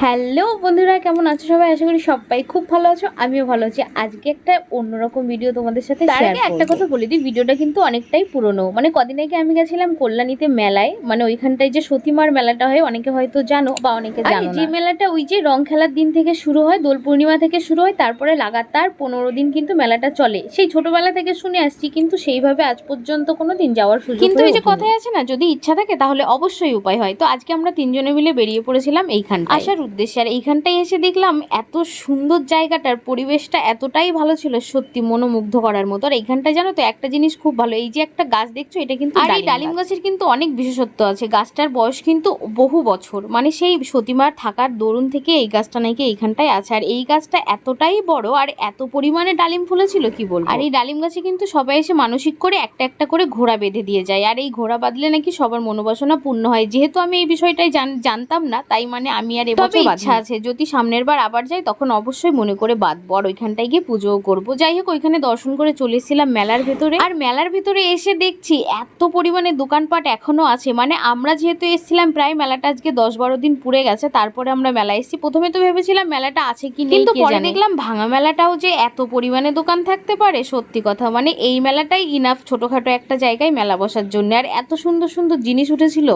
Hello বন্ধুরা, কেমন আছো সবাই? আশা করি সবাই খুব ভালো আছো। আমিও ভালো আছি। আজকে একটা অন্যরকম ভিডিও তোমাদের সাথে শেয়ার করব। একটা কথা বলে দিই, ভিডিওটা কিন্তু অনেকটাই পুরনো। মানে কদিন আগে আমি গেছিলাম কল্যাণীতে মেলায়, মানে ওইখানটায় যে সতীমার মেলাটা হয়, অনেকে হয়তো জানো বা অনেকে জানো না। যে মেলাটা ওই যে রং খেলার দিন থেকে শুরু হয়, দোল পূর্ণিমা থেকে শুরু হয়, তারপরে লাগাতার 15 দিন কিন্তু মেলাটা চলে। সেই ছোটবেলা থেকে শুনে আসছি, কিন্তু সেইভাবে আজ পর্যন্ত কোনোদিন যাওয়ার সুযোগ কিন্তু এই যে কথাই আছে না, যদি ইচ্ছা থাকে তাহলে অবশ্যই উপায় হয়। তো আজকে আমরা তিনজনে মিলে বেরিয়ে পড়েছিলাম এইখানটা আসার উদ্দেশ্যে। আর এইখানটায় এসে দেখলাম এত সুন্দর জায়গাটার পরিবেশটা এতটাই ভালো ছিল, সত্যি মনোমুগ্ধ করার মতো। আর এইখানটায় জানো তো একটা জিনিস খুব ভালো, এই যে একটা গাছ দেখছো, এটা কিন্তু আর এই ডালিম গাছের কিন্তু অনেক বিশেষত্ব আছে। গাছটার বয়স কিন্তু বহু বছর, মানে সেই সতীমার থাকার দরুন থেকে এই গাছটা নাকি এইখানটায় আছে। আর এই গাছটা এতটাই বড় আর এত পরিমাণে ডালিম ফুলেছিল কি বলবো। আর এই ডালিম গাছে কিন্তু সবাই এসে মানসিক করে একটা একটা করে ঘোড়া বেঁধে দিয়ে যায়। আর এই ঘোড়া বাঁধলে নাকি সবার মনোবাসনা পূর্ণ হয়। যেহেতু আমি এই বিষয়টাই জানতাম না, তাই মানে আমি আর এবছর ইচ্ছা আছে যদি সামনের বার আবার যাই তখন অবশ্যই মনে করে বাঁধবো আর ওইখানটায় গিয়ে পুজোও করবো। যাই হোক, ওইখানে দর্শন করে চলে এসেছিলাম মেলার ভেতরে। আর মেলার ভেতরে এসে দেখছি এত পরিমাণে দোকানপাট এখনো আছে। মানে আমরা যেহেতু এসেছিলাম প্রায় মেলাটা আজকে 10-12 দিন পুড়ে গেছে, তারপরে আমরা মেলায় এসেছি। প্রথমে তো ভেবেছিলাম মেলাটা আছে কি নেই, কিন্তু পরে দেখলাম ভাঙা মেলাটাও যে এত পরিমাণে দোকান থাকতে পারে, সত্যি কথা। মানে এই মেলাটাই ইনাফ ছোটখাটো একটা জায়গায় মেলা বসার জন্য। আর এত সুন্দর সুন্দর জিনিস উঠেছিল,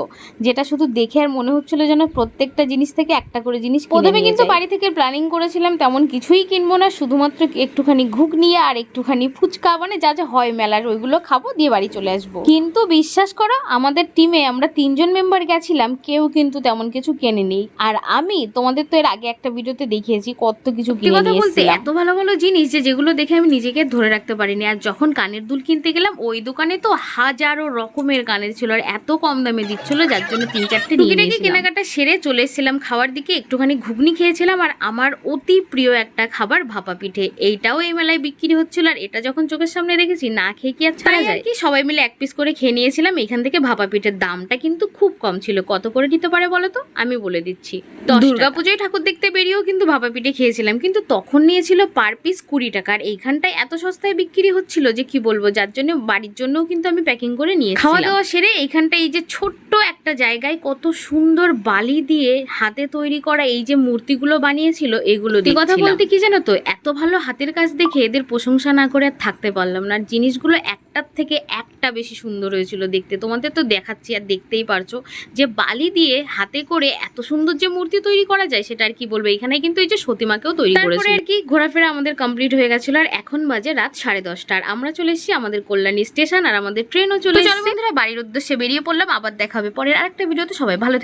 যেটা শুধু দেখে আর মনে হচ্ছিল যেন প্রত্যেকটা জিনিস থেকে একটা করে জিনিস। প্রথমে কিন্তু বাড়ি থেকে প্ল্যানিং করেছিলাম তেমন কিছুই কিনবো না, শুধুমাত্র একটুখানি ঘুগনি আর একটুখানি ফুচকা, মানে যা যা হয় মেলার ওইগুলো খাবো, দিয়ে বাড়ি চলে আসবো। কিন্তু বিশ্বাস করো, আমাদের টিমে আমরা 3জন মেম্বার গেছিলাম, কেউ কিন্তু তেমন কিছু কেনেনি। আর আমি তোমাদের তো এর আগে একটা ভিডিওতে দেখিয়েছি কত কিছু কিনে নিয়ে এসেছিলাম। এত ভালো ভালো জিনিস যেগুলো দেখে আমি নিজেকে ধরে রাখতে পারিনি। আর যখন কানের দুল কিনতে গেলাম, ওই দোকানে তো হাজারো রকমের কানের ছিল আর এত কম দামে দিচ্ছিল, যার জন্য 3-4টে নিয়ে নিয়েছিলাম। কেনাকাটা সেরে চলে এসেছিলাম খাওয়ার দিকে। একটুখানি ঘুগনি খেয়েছিলাম আর আমার অতি প্রিয় একটা খাবার ভাপা পিঠে, এইটাও এই মেলায় বিক্রি হচ্ছিল। আর এটা যখন চোখের সামনে দেখেছি, না খেয়ে কি আর ছাড়া যায়? কি সবাই মিলে এক পিস করে খেয়ে নিয়েছিলাম এখান থেকে। ভাপা পিঠের দামটা কিন্তু খুব কম ছিল। কত করে নিতে পারে বলো তো? আমি বলে দিচ্ছি, দুর্গাপুজোয় ঠাকুর দেখতে বেরিয়েও কিন্তু ভাপা পিঠে খেয়েছিলাম, কিন্তু তখন নিয়েছিল পার পিস 20 টাকা। আর এইখানটায় এত সস্তায় বিক্রি হচ্ছিল যে কি বলবো, যার জন্য বাড়ির জন্যও কিন্তু আমি প্যাকিং করে নিয়েছিলাম। খাওয়া দাওয়া সেরে এইখানটায় এই যে ছোট্ট একটা জায়গায় কত সুন্দর বালি দিয়ে হাতে তৈরি করা এই যে মূর্তিগুলো বানিয়েছিল, এগুলো কথা বলতে কি জানো তো, এত ভালো হাতের কাজ দেখে এদের প্রশংসা না করে আর থাকতে পারলাম না। আর জিনিসগুলো একটার থেকে একটা বেশি সুন্দর হয়েছিল দেখতে। তোমাদের তো দেখাচ্ছি আর দেখতেই পারছো যে বালি দিয়ে হাতে করে এত সুন্দর যে মূর্তি তৈরি করা যায়, সেটা আর কি বলবো। এখানে কিন্তু এই যে সতীমাকেও তৈরি করেছে। আর কি ঘোরাফেরা আমাদের কমপ্লিট হয়ে গেছিল। আর এখন বাজে রাত 10:30। আর আমরা চলে এসেছি আমাদের কল্যাণী স্টেশন, আর আমাদের ট্রেনও চলে এসেছে। বাড়ির উদ্দেশ্যে বেরিয়ে পড়লাম। আবার দেখা হবে পরের আরেকটা ভিডিওতে। সবাই ভালো